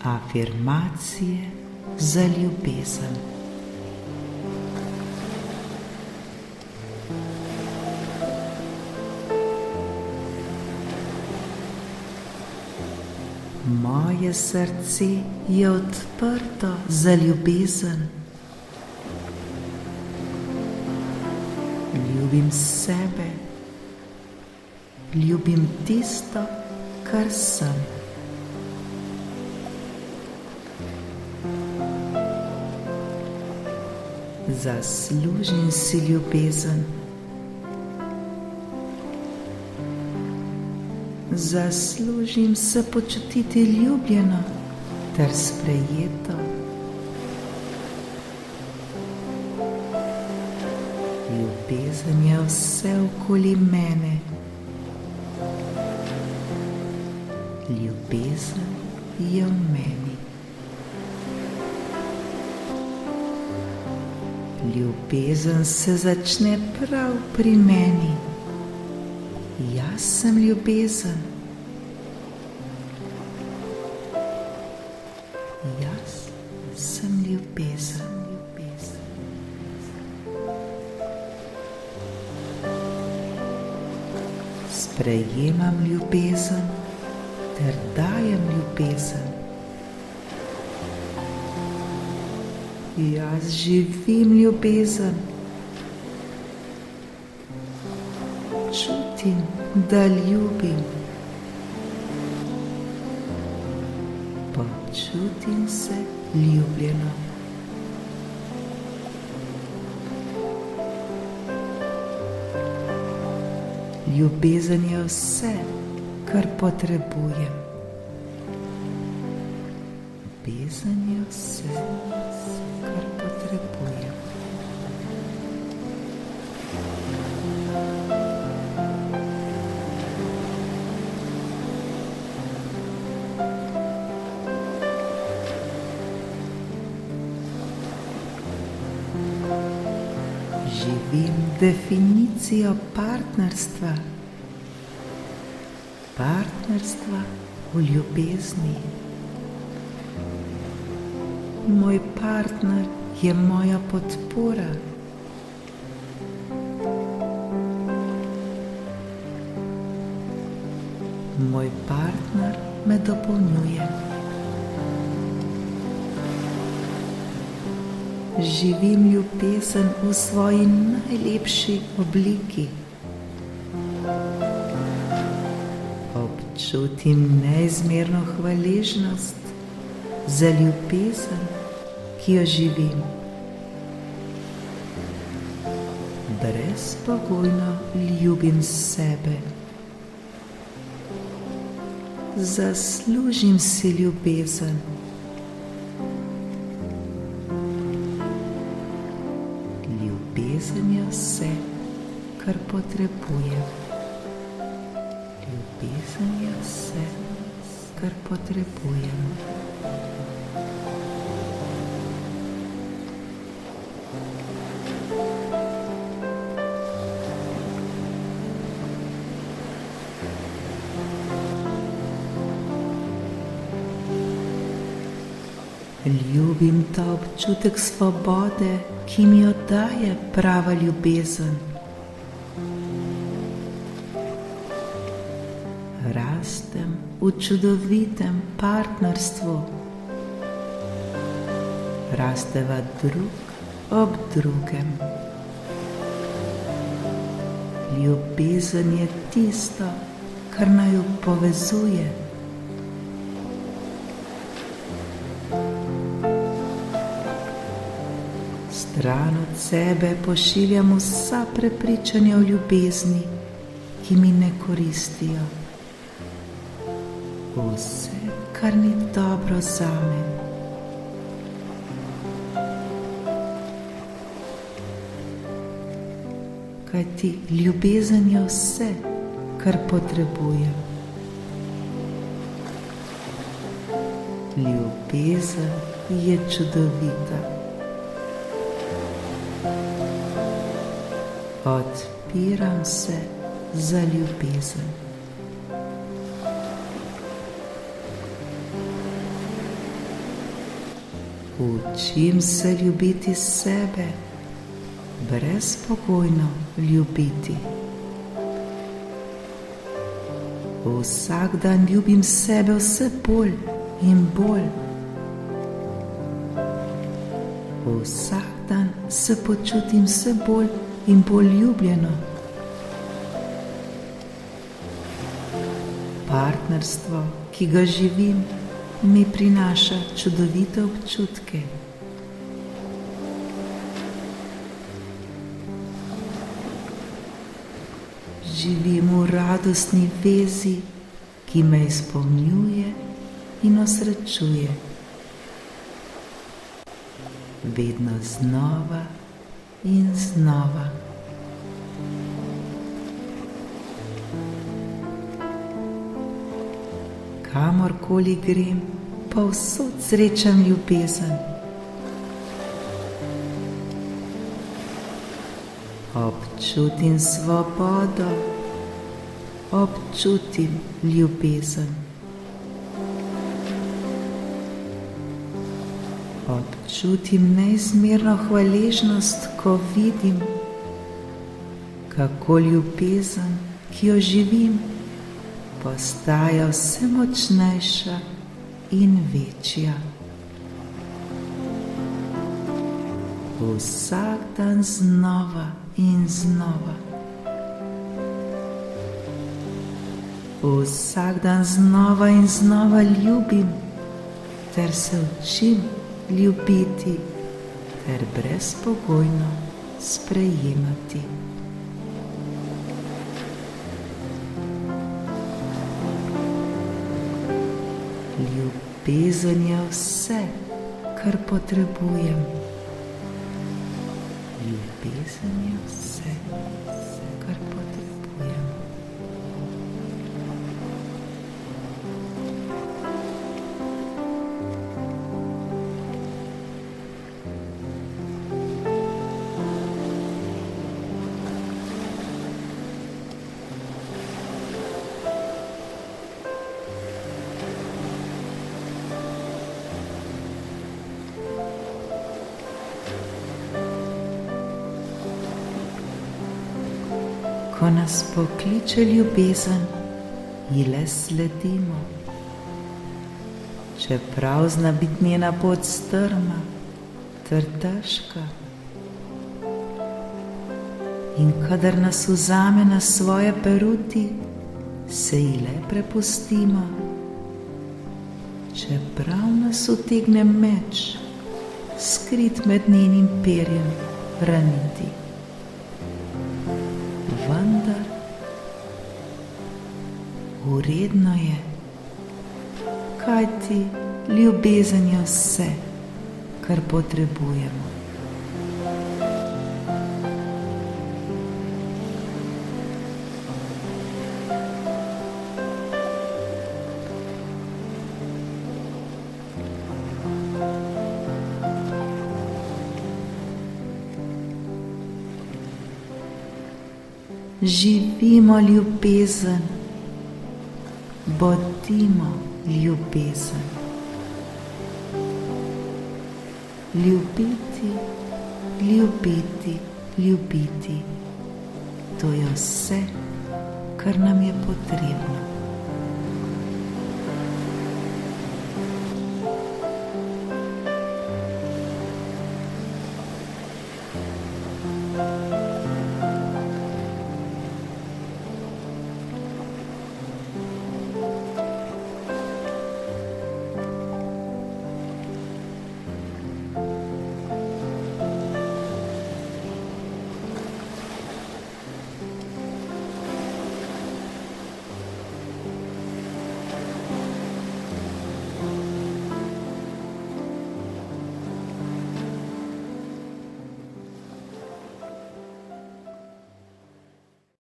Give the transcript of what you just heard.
Afirmacije za ljubezen. Moje srce je odprto za ljubezen. Ljubim sebe, ljubim tisto, kar sem. Zaslužim si ljubezen. Zaslužim se počutiti ljubljeno ter sprejeto. Ljubezen je vse okoli mene. Ljubezen je v meni. Ljubezen se začne prav pri meni. Jaz sem ljubezen. Jaz sem ljubezen. Sprejemam ljubezen ter dajem ljubezen. Jaz živim ljubezen. Čutim, da ljubim. Počutim se ljubljeno. Ljubezen je vse, kar potrebujem. Ljubezen je vse, kar potrebujem. Živim definicijo partnerstva. Partnerstva v ljubezni. Moj partner je moja podpora. Moj partner me dopolnjuje. Živim ljubezen v svoji najlepši obliki. Občutim neizmerno hvaležnost za ljubezen, ki jo živim. Brezpogojno ljubim sebe. Zaslužim si ljubezen. Ljubezen je vse, kar potrebujem. Ljubezen je vse, kar potrebujem. Ljubim ta občutek svobode, ki mi jo daje prava ljubezen. Rastem v čudovitem partnerstvu. Rasteva drug ob drugem. Ljubezen je tisto, kar naju povezuje. Stran od sebe pošiljam vsa prepričanja o ljubezni, ki mi ne koristijo. Vse, kar ni dobro zame. Kajti ljubezen je vse, kar potrebujem. Ljubezen je čudovita. Odpiram se za ljubezen. Učim se ljubiti sebe, brezpogojno ljubiti. Vsak dan ljubim sebe vse bolj in bolj. Vsak dan se počutim vse bolj in bolj ljubljeno. Partnerstvo, ki ga živim, mi prinaša čudovite občutke. Živim v radostni vezi, ki me izpolnjuje in osrečuje. Vedno znova in znova. Kamorkoli grem, povsod srečam ljubezen. Občutim svobodo, občutim ljubezen. Občutim neizmerno hvaležnost, ko vidim, kako ljubezen, ki jo živim, postaja vse močnejša in večja. Vsak dan znova in znova. Vsak dan znova in znova ljubim, ter se učim ljubiti, ter brezpogojno sprejemati. Ljubezen je vse, kar potrebujem. Ljubezen je vse, kar potrebujem. Ko nas pokliče ljubezen, ji le sledimo. Čeprav zna biti njena pot strma ter težka. In kadar nas vzame na svoje peruti, se ji le prepustimo. Čeprav nas utegne meč, skrit med njenim perjem, raniti. Vendar vredno je, kajti ljubezen je vse, kar potrebujemo. Živimo ljubezen, bodimo ljubezen. Ljubiti, ljubiti, ljubiti, to je vse, kar nam je potrebno.